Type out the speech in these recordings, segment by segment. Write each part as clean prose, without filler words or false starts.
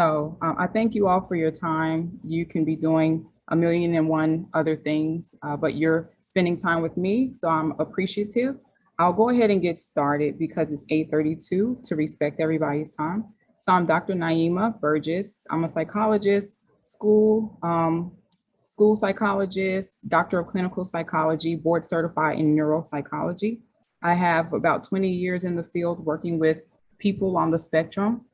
I thank you all for your time. You can be doing a million and one other things, but you're spending time with me, so I'm appreciative. I'll go ahead and get started because it's 8:32 to respect everybody's time. So I'm Dr. Naima Burgess. I'm a psychologist, school psychologist, doctor of clinical psychology, board certified in neuropsychology. I have about 20 years in the field working with people on the spectrum.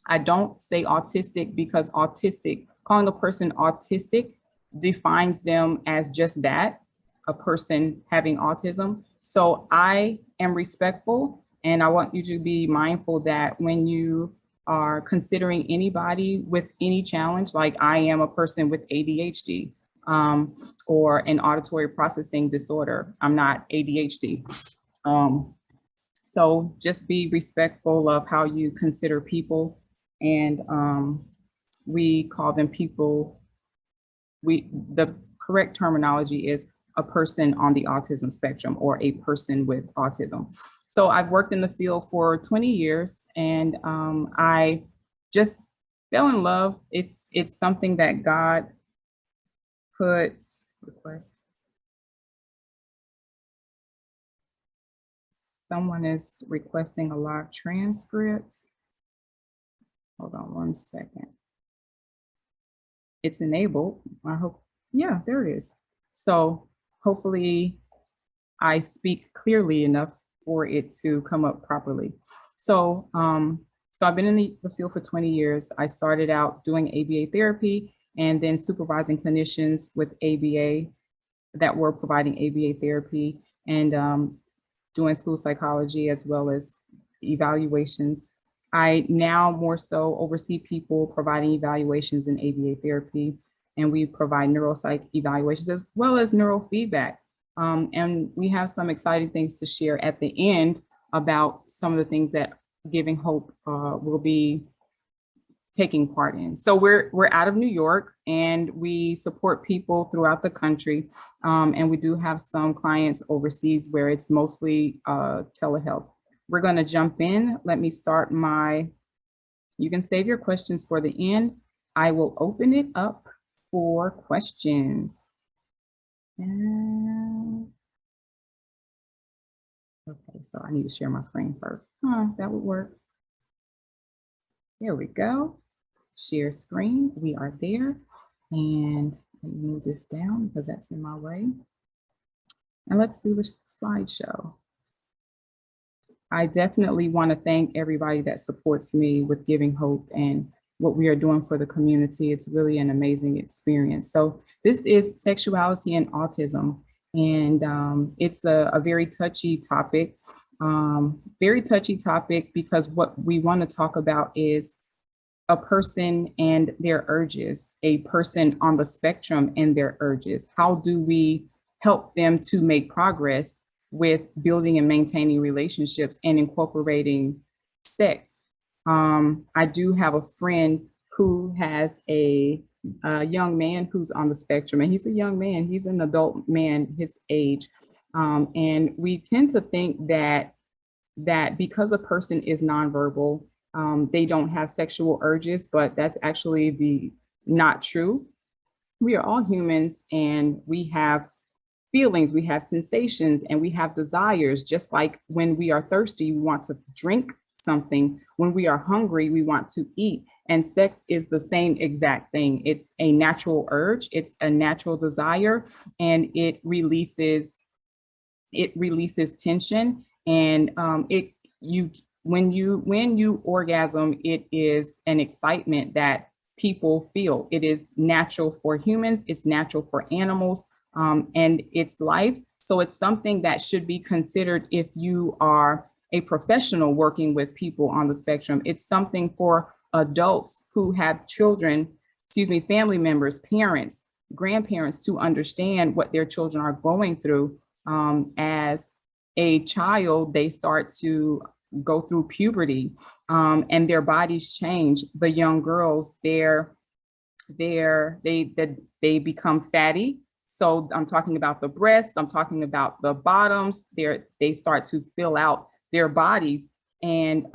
I don't say autistic because calling a person autistic defines them as just that, a person having autism. So I am respectful, and I want you to be mindful that when you are considering anybody with any challenge, like I am a person with ADHD or an auditory processing disorder, I'm not ADHD. So just be respectful of how you consider people. And we call them people, the correct terminology is a person on the autism spectrum or a person with autism. So I've worked in the field for 20 years and I just fell in love. It's something that God puts, someone is requesting a live transcript. Hold on one second. It's enabled. I hope, yeah, there it is. So hopefully I speak clearly enough for it to come up properly. So, so I've been in the field for 20 years. I started out doing ABA therapy and then supervising clinicians with ABA that were providing ABA therapy and doing school psychology as well as evaluations. I now more so oversee people providing evaluations in ABA therapy, and we provide neuropsych evaluations as well as neurofeedback. And we have some exciting things to share at the end about some of the things that Giving Hope will be taking part in. So we're out of New York and we support people throughout the country. And we do have some clients overseas where it's mostly telehealth. We're going to jump in. Let me start you can save your questions for the end. I will open it up for questions. Okay, so I need to share my screen first. That would work. There we go. Share screen. We are there. And let me move this down because that's in my way. And let's do the slideshow. I definitely want to thank everybody that supports me with Giving Hope and what we are doing for the community. It's really an amazing experience. So this is Sexuality and Autism. And it's a very touchy topic. Because what we want to talk about is a person and their urges, a person on the spectrum and their urges. How do we help them to make progress with building and maintaining relationships and incorporating sex? I do have a friend who has a young man who's on the spectrum, and he's a young man, he's an adult man, his age. And we tend to think that because a person is nonverbal, they don't have sexual urges, but that's actually not true. We are all humans and we have feelings, we have sensations, and we have desires. Just like when we are thirsty, we want to drink something. When we are hungry, we want to eat. And sex is the same exact thing. It's a natural urge, it's a natural desire, and it releases tension. And when you orgasm, it is an excitement that people feel. It is natural for humans, it's natural for animals, and it's life. So it's something that should be considered if you are a professional working with people on the spectrum. It's something for adults who have children, family members, parents, grandparents, to understand what their children are going through. As a child, they start to go through puberty, and their bodies change. The young girls, they become fatty. So I'm talking about the breasts, I'm talking about the bottoms. They start to fill out their bodies, and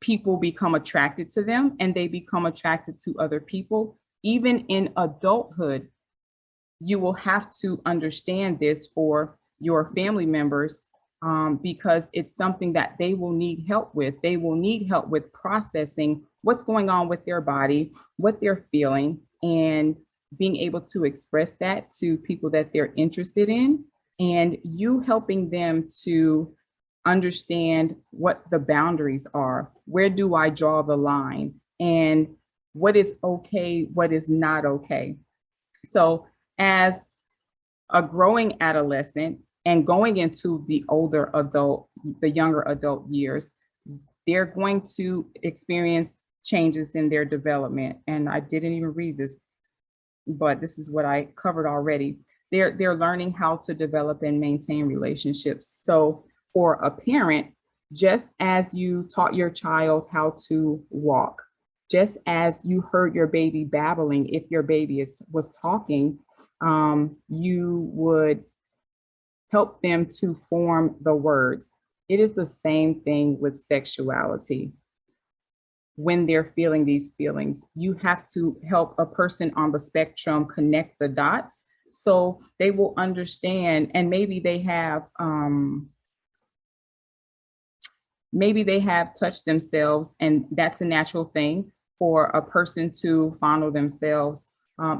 people become attracted to them and they become attracted to other people. Even in adulthood, you will have to understand this for your family members, because it's something that they will need help with. They will need help with processing what's going on with their body, what they're feeling, and being able to express that to people that they're interested in, and you helping them to understand what the boundaries are. Where do I draw the line? And what is okay, what is not okay? So as a growing adolescent and going into the older adult, the younger adult years, they're going to experience changes in their development. And I didn't even read this, but this is what I covered already. They're learning how to develop and maintain relationships. So for a parent, just as you taught your child how to walk, just as you heard your baby babbling, if your baby was talking, you would help them to form the words. It is the same thing with sexuality. When they're feeling these feelings, you have to help a person on the spectrum connect the dots so they will understand. And maybe they have touched themselves, and that's a natural thing for a person to fondle themselves.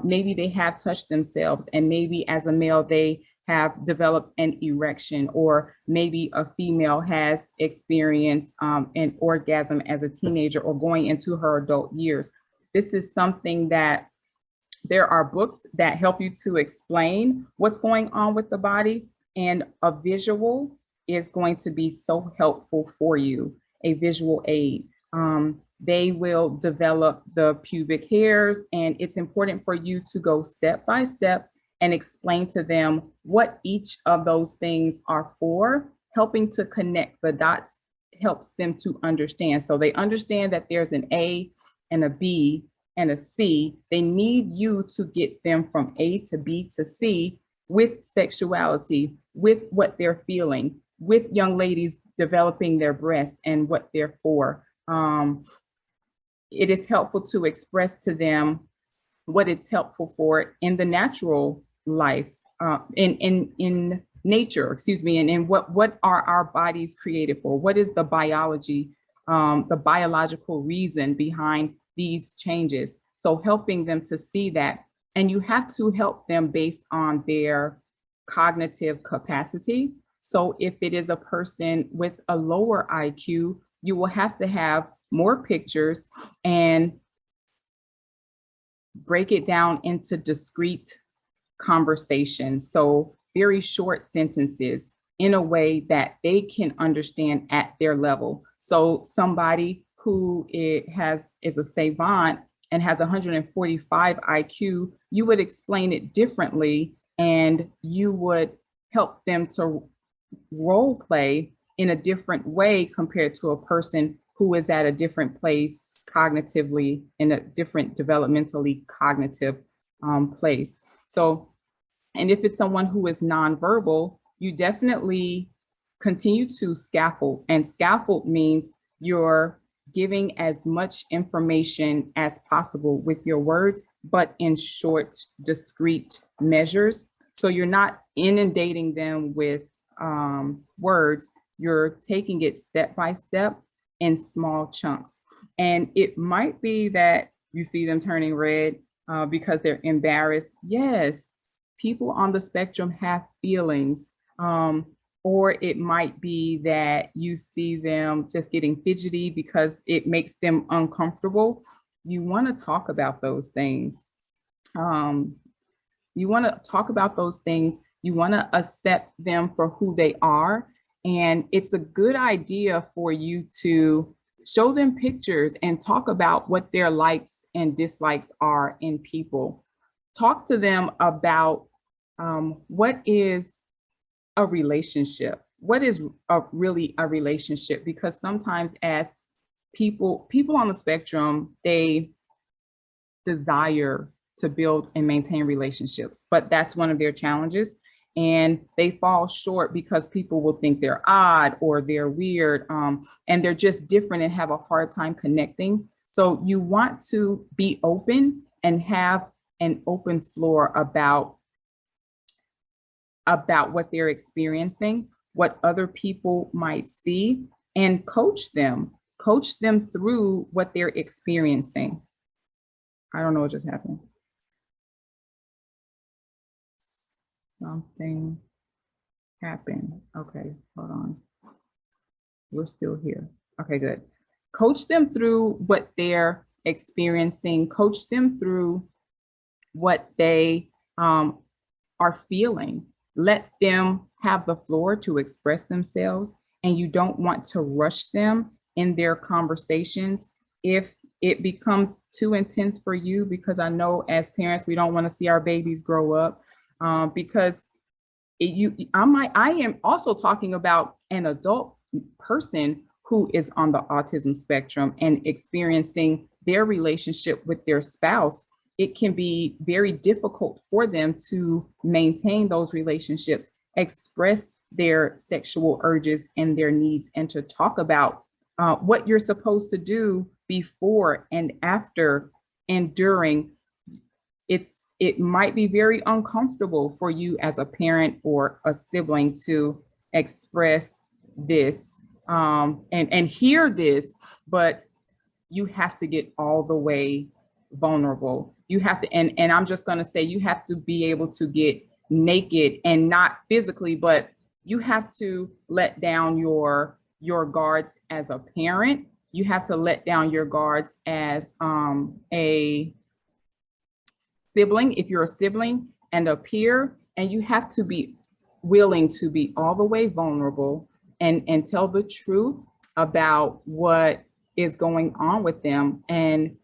Maybe they have touched themselves, and maybe as a male, they have developed an erection, or maybe a female has experienced an orgasm as a teenager or going into her adult years. This is something that there are books that help you to explain what's going on with the body, and a visual is going to be so helpful for you, a visual aid. They will develop the pubic hairs, and it's important for you to go step by step and explain to them what each of those things are for. Helping to connect the dots helps them to understand. So they understand that there's an A and a B and a C. They need you to get them from A to B to C with sexuality, with what they're feeling, with young ladies developing their breasts and what they're for. It is helpful to express to them what it's helpful for in the natural life, in nature, excuse me, and in what are our bodies created for? What is the biology, the biological reason behind these changes? So helping them to see that, and you have to help them based on their cognitive capacity. So if it is a person with a lower IQ, you will have to have more pictures and break it down into discrete conversations. So very short sentences in a way that they can understand at their level. So somebody who is a savant and has 145 IQ, you would explain it differently, and you would help them to role play in a different way compared to a person who is at a different place cognitively, in a different developmentally cognitive place. So, and if it's someone who is nonverbal, you definitely continue to scaffold. And scaffold means you're giving as much information as possible with your words, but in short, discrete measures. So you're not inundating them with words, you're taking it step by step in small chunks. And it might be that you see them turning red because they're embarrassed. Yes, people on the spectrum have feelings. Or it might be that you see them just getting fidgety because it makes them uncomfortable. You want to talk about those things. You want to talk about those things. You want to accept them for who they are. And it's a good idea for you to show them pictures and talk about what their likes and dislikes are in people. Talk to them about what is a relationship. What is really a relationship? Because sometimes as people on the spectrum, they desire to build and maintain relationships, but that's one of their challenges. and they fall short because people will think they're odd or they're weird, and they're just different and have a hard time connecting. So you want to be open and have an open floor about what they're experiencing, what other people might see, and coach them through what they're experiencing. I don't know what just happened. Something happened. Okay, hold on. We're still here. Okay, good. Coach them through what they're experiencing, coach them through what they are feeling. Let them have the floor to express themselves, and you don't want to rush them in their conversations. If it becomes too intense for you, because I know as parents, we don't want to see our babies grow up, because I am also talking about an adult person who is on the autism spectrum and experiencing their relationship with their spouse. It can be very difficult for them to maintain those relationships, express their sexual urges and their needs, and to talk about what you're supposed to do before and after and during. It might be very uncomfortable for you as a parent or a sibling to express this and hear this, but you have to get all the way vulnerable. You have to, and I'm just going to say, you have to be able to get naked, and not physically, but you have to let down your guards as a parent. You have to let down your guards as a sibling, if you're a sibling, and a peer, and you have to be willing to be all the way vulnerable and tell the truth about what is going on with them. And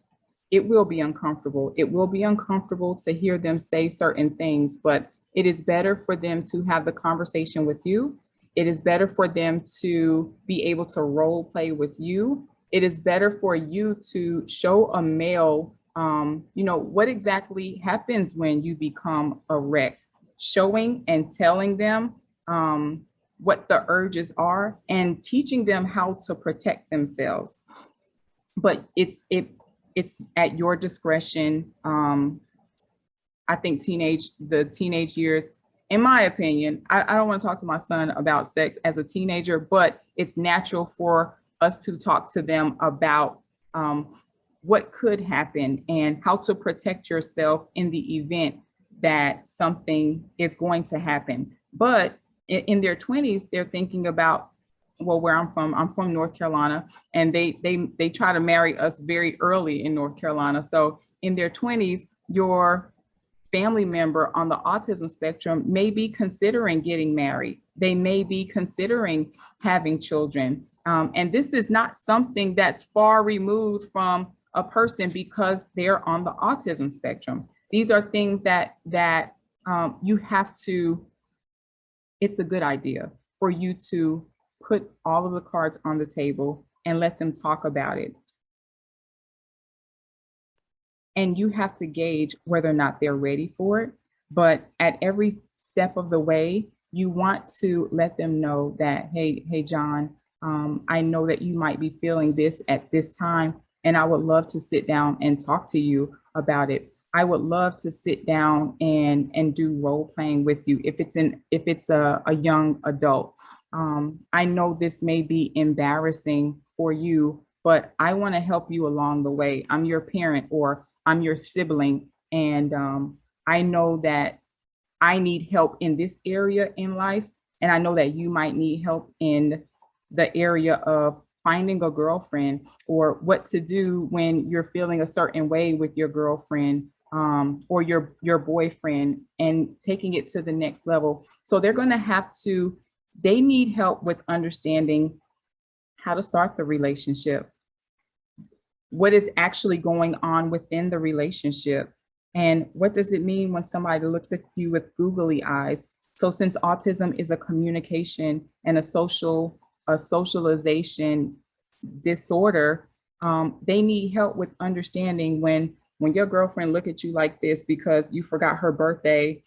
it will be uncomfortable. It will be uncomfortable to hear them say certain things, but it is better for them to have the conversation with you. It is better for them to be able to role play with you. It is better for you to show a male what exactly happens when you become erect, showing and telling them what the urges are and teaching them how to protect themselves. But it's at your discretion. I think the teenage years, in my opinion, I don't want to talk to my son about sex as a teenager, but it's natural for us to talk to them about what could happen and how to protect yourself in the event that something is going to happen. But in their 20s, they're thinking about, well, where I'm from North Carolina, and they try to marry us very early in North Carolina. So in their 20s, your family member on the autism spectrum may be considering getting married. They may be considering having children. And this is not something that's far removed from a person because they're on the autism spectrum. These are things that you have to, it's a good idea for you to put all of the cards on the table and let them talk about it. And you have to gauge whether or not they're ready for it. But at every step of the way, you want to let them know that, hey, John, I know that you might be feeling this at this time, and I would love to sit down and talk to you about it. I would love to sit down and do role playing with you if it's a young adult. I know this may be embarrassing for you, but I want to help you along the way. I'm your parent or I'm your sibling, and I know that I need help in this area in life, and I know that you might need help in the area of finding a girlfriend, or what to do when you're feeling a certain way with your girlfriend or your boyfriend, and taking it to the next level. So they're going to have to, they need help with understanding how to start the relationship, what is actually going on within the relationship, and what does it mean when somebody looks at you with googly eyes. So since autism is a communication and a socialization disorder, they need help with understanding when your girlfriend look at you like this because you forgot her birthday.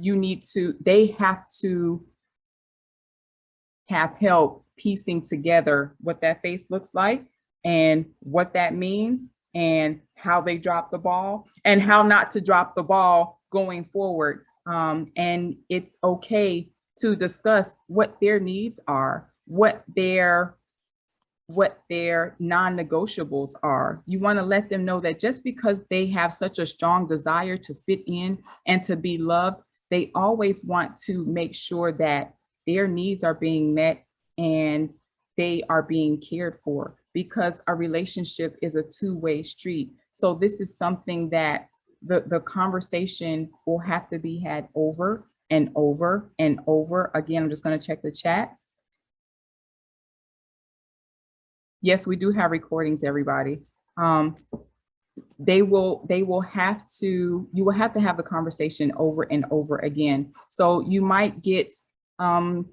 they have to have help piecing together what that face looks like and what that means and how they drop the ball and how not to drop the ball going forward. And it's okay to discuss what their needs are, what their non-negotiables are. You want to let them know that just because they have such a strong desire to fit in and to be loved, they always want to make sure that their needs are being met and they are being cared for, because a relationship is a two-way street. So this is something that the conversation will have to be had over and over and over. Again, I'm just going to check the chat. Yes, we do have recordings, everybody. You will have to have the conversation over and over again. So you might get 10%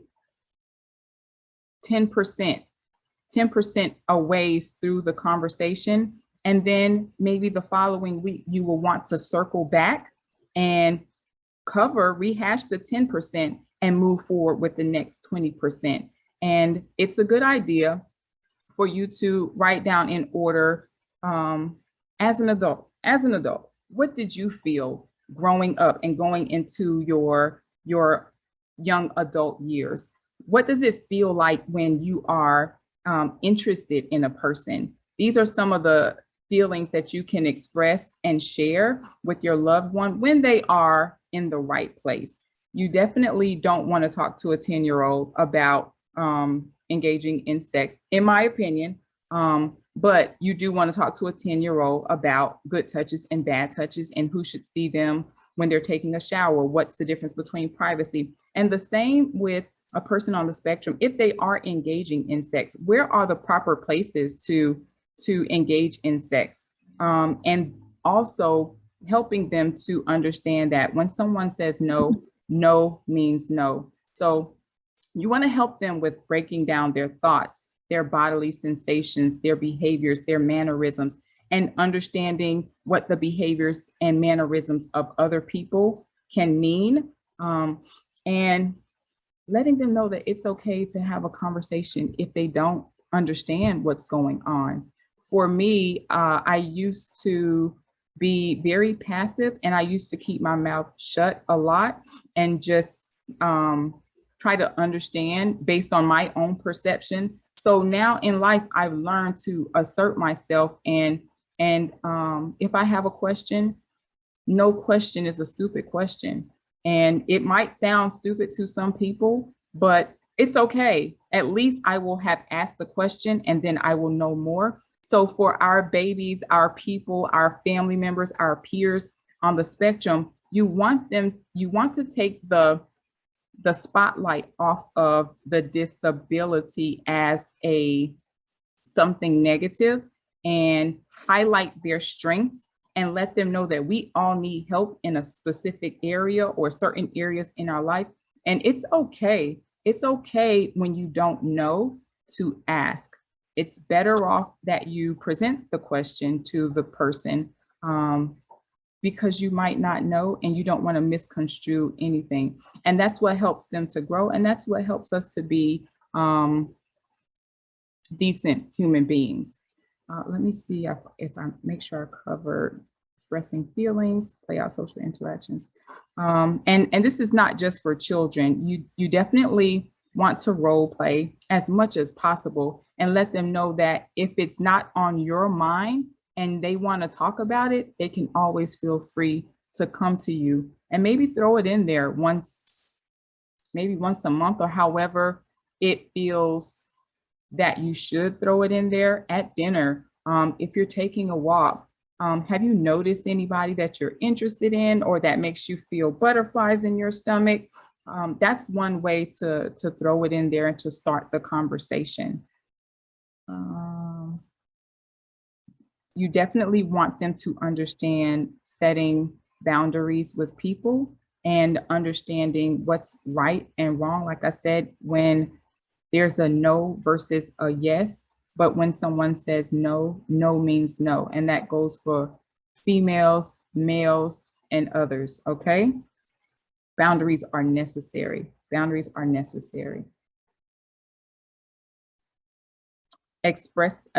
a ways through the conversation. And then maybe the following week, you will want to circle back and rehash the 10% and move forward with the next 20%. And it's a good idea for you to write down in order, as an adult, what did you feel growing up and going into your young adult years? What does it feel like when you are interested in a person? These are some of the feelings that you can express and share with your loved one when they are in the right place. You definitely don't want to talk to a 10-year-old about engaging in sex, in my opinion. But you do want to talk to a 10-year-old about good touches and bad touches and who should see them when they're taking a shower. What's the difference between privacy? And the same with a person on the spectrum. If they are engaging in sex, where are the proper places to engage in sex? And also helping them to understand that when someone says no, no means no. So you want to help them with breaking down their thoughts, their bodily sensations, their behaviors, their mannerisms, and understanding what the behaviors and mannerisms of other people can mean, and letting them know that it's okay to have a conversation if they don't understand what's going on. For me, I used to be very passive, and I used to keep my mouth shut a lot and just try to understand based on my own perception. So now in life, I've learned to assert myself, and if I have a question, no question is a stupid question. And it might sound stupid to some people, but it's okay. At least I will have asked the question and then I will know more. So for our babies, our people, our family members, our peers on the spectrum, you want to take the spotlight off of the disability as something negative and highlight their strengths and let them know that we all need help in a specific area or certain areas in our life. And it's okay. It's okay when you don't know to ask. It's better off that you present the question to the person, because you might not know and you don't want to misconstrue anything. And that's what helps them to grow. And that's what helps us to be decent human beings. Let me see if I make sure I covered expressing feelings, play out social interactions. And this is not just for children. You definitely want to role play as much as possible and let them know that if it's not on your mind and they want to talk about it, they can always feel free to come to you and maybe throw it in there maybe once a month, or however it feels that you should throw it in there. At dinner. If you're taking a walk, have you noticed anybody that you're interested in or that makes you feel butterflies in your stomach? That's one way to throw it in there and to start the conversation. You definitely want them to understand setting boundaries with people and understanding what's right and wrong. Like I said, when there's a no versus a yes, but when someone says no, no means no. And that goes for females, males, and others, okay? Boundaries are necessary. Boundaries are necessary.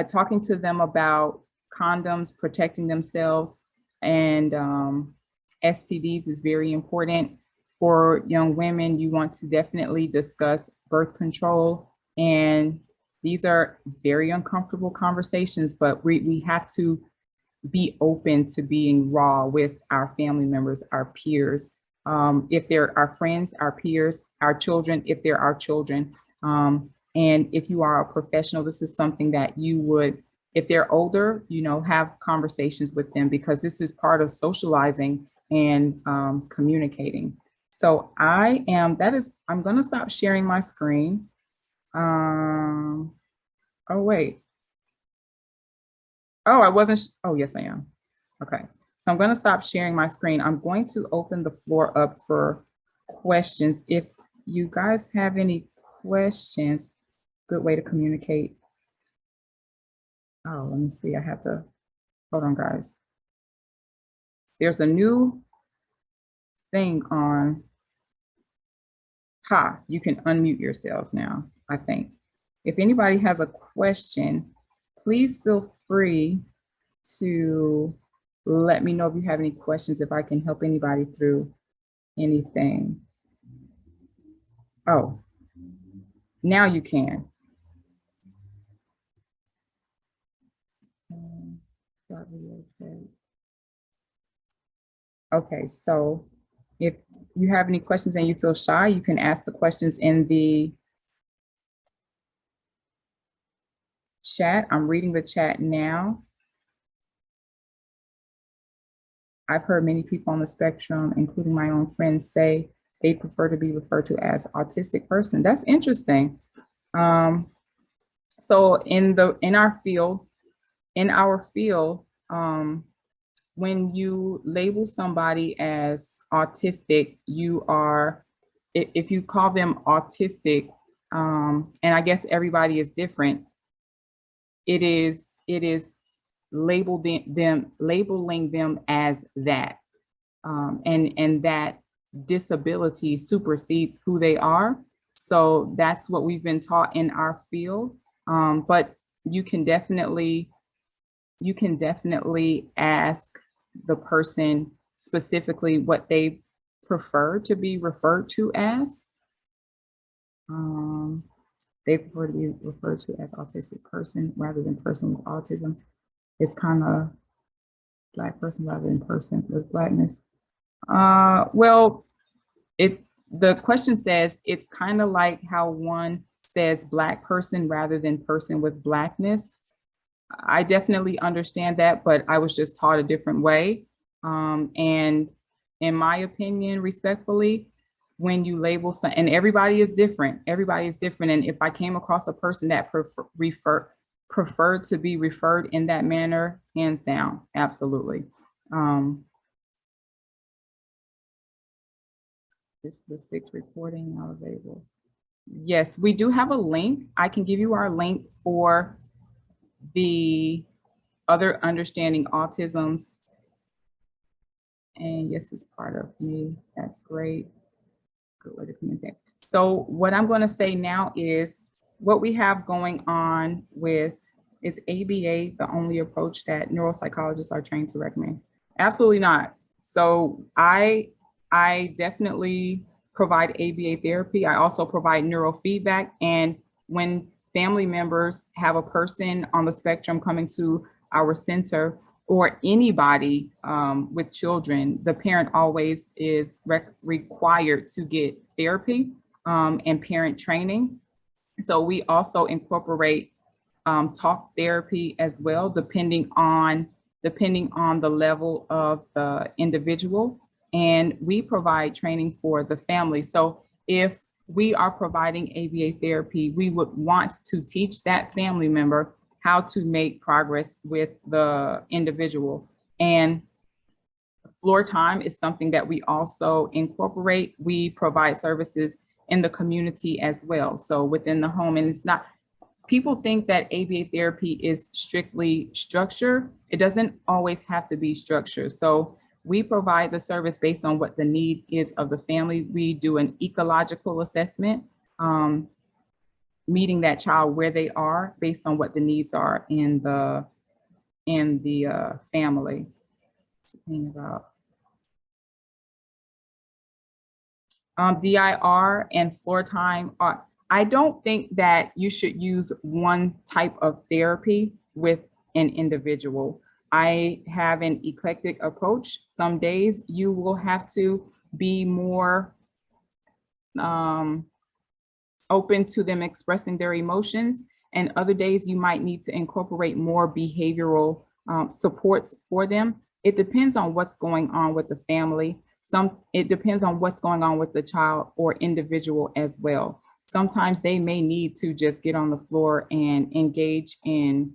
Talking to them about condoms, protecting themselves, and STDs is very important. For young women, you want to definitely discuss birth control. And these are very uncomfortable conversations, but we have to be open to being raw with our family members, our peers. If they're our friends, our peers, our children, if they're our children. And if you are a professional, this is something that you would, if they're older, have conversations with them, because this is part of socializing and communicating. So I'm going to stop sharing my screen. Oh, wait. Oh, I wasn't, oh, yes, I am. Okay, so I'm going to stop sharing my screen. I'm going to open the floor up for questions. If you guys have any questions, good way to communicate. Oh, let me see, I have to, hold on, guys. There's a new thing on, you can unmute yourselves now, I think. If anybody has a question, please feel free to let me know if you have any questions, if I can help anybody through anything. Oh, now you can. Okay, so if you have any questions and you feel shy, you can ask the questions in the chat. I'm reading the chat now. I've heard many people on the spectrum, including my own friends, say they prefer to be referred to as autistic person. That's interesting. So in our field, when you label somebody as autistic, you are, if you call them autistic, and I guess everybody is different, it is labeling them as that, and that disability supersedes who they are. So that's what we've been taught in our field. But you can definitely ask the person specifically what they prefer to be referred to as. They prefer to be referred to as autistic person rather than person with autism. It's kind of Black person rather than person with Blackness. Well, the question says it's kind of like how one says Black person rather than person with Blackness. I definitely understand that, but I was just taught a different way. And in my opinion, respectfully, when you label some, and everybody is different. And if I came across a person that preferred to be referred in that manner, hands down, absolutely. This is the 6 reporting now available. Yes, we do have a link. I can give you our link for the other Understanding Autisms. And yes, it's part of me. That's great. Good way to communicate. So what I'm going to say now is what we have going on with, is ABA the only approach that neuropsychologists are trained to recommend? Absolutely not. So I definitely provide ABA therapy. I also provide neurofeedback. And when family members have a person on the spectrum coming to our center, or anybody with children, the parent always is required to get therapy and parent training. So we also incorporate talk therapy as well, depending on the level of the individual. And we provide training for the family. So if we are providing ABA therapy, we would want to teach that family member how to make progress with the individual. And floor time is something that we also incorporate. We provide services in the community as well. So within the home, and it's not, people think that ABA therapy is strictly structure. It doesn't always have to be structure. So We provide the service based on what the need is of the family. We do an ecological assessment, meeting that child where they are based on what the needs are in the family. DIR and floor time. I don't think that you should use one type of therapy with an individual. I have an eclectic approach. Some days you will have to be more open to them expressing their emotions, and other days you might need to incorporate more behavioral supports for them. It depends on what's going on with the family. It depends on what's going on with the child or individual as well. Sometimes they may need to just get on the floor and engage in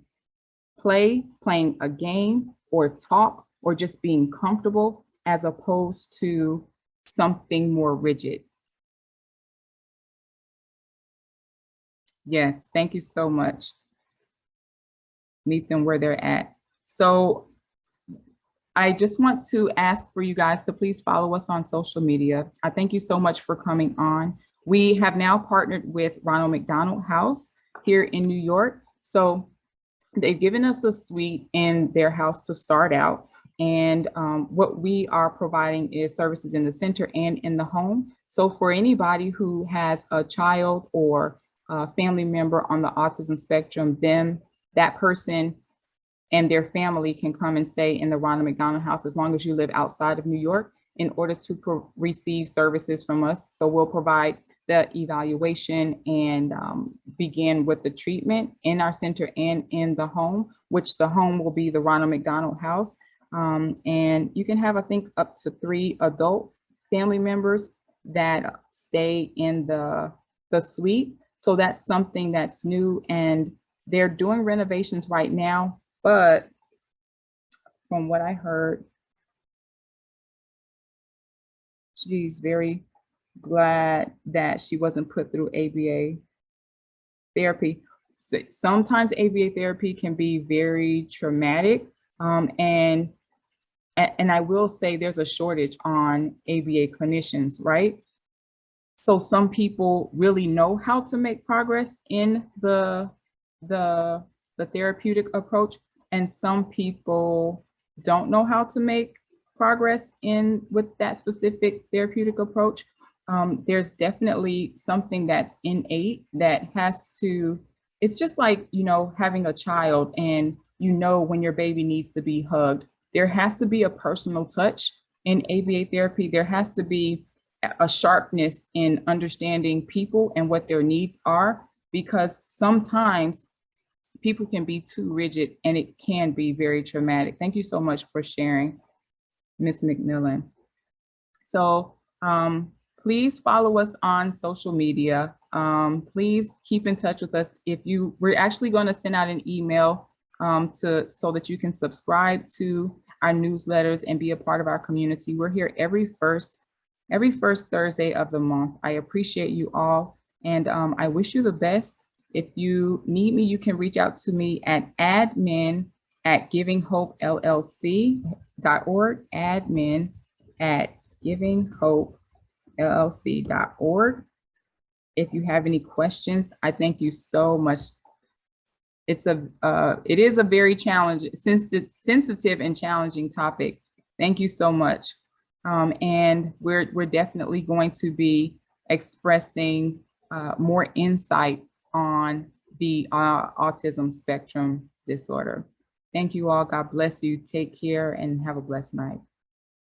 playing a game or talk or just being comfortable, as opposed to something more rigid. Yes, thank you so much. Meet them where they're at. So I just want to ask for you guys to please follow us on social media. I thank you so much for coming on. We have now partnered with Ronald McDonald House here in New York. So they've given us a suite in their house to start out. And what we are providing is services in the center and in the home. So for anybody who has a child or a family member on the autism spectrum, then that person and their family can come and stay in the Ronald McDonald House as long as you live outside of New York in order to receive services from us. So we'll provide the evaluation and begin with the treatment in our center and in the home, which the home will be the Ronald McDonald House. And you can have, I think, up to 3 adult family members that stay in the suite. So that's something that's new, and they're doing renovations right now. But from what I heard, she's very glad that she wasn't put through ABA therapy. So sometimes ABA therapy can be very traumatic, and I will say there's a shortage on ABA clinicians, right? So some people really know how to make progress in the therapeutic approach, and some people don't know how to make progress with that specific therapeutic approach. There's definitely something that's innate that has to, it's just like, having a child and when your baby needs to be hugged. There has to be a personal touch in ABA therapy. There has to be a sharpness in understanding people and what their needs are, because sometimes people can be too rigid and it can be very traumatic. Thank you so much for sharing, Ms. McMillan. So please follow us on social media. Please keep in touch with us. We're actually going to send out an email so that you can subscribe to our newsletters and be a part of our community. We're here every first Thursday of the month. I appreciate you all, and I wish you the best. If you need me, you can reach out to me at admin@givinghopellc.org, admin@givinghopellc.org. If you have any questions, I thank you so much. It is a very sensitive and challenging topic. Thank you so much. And we're definitely going to be expressing more insight on the autism spectrum disorder. Thank you all. God bless you. Take care and have a blessed night.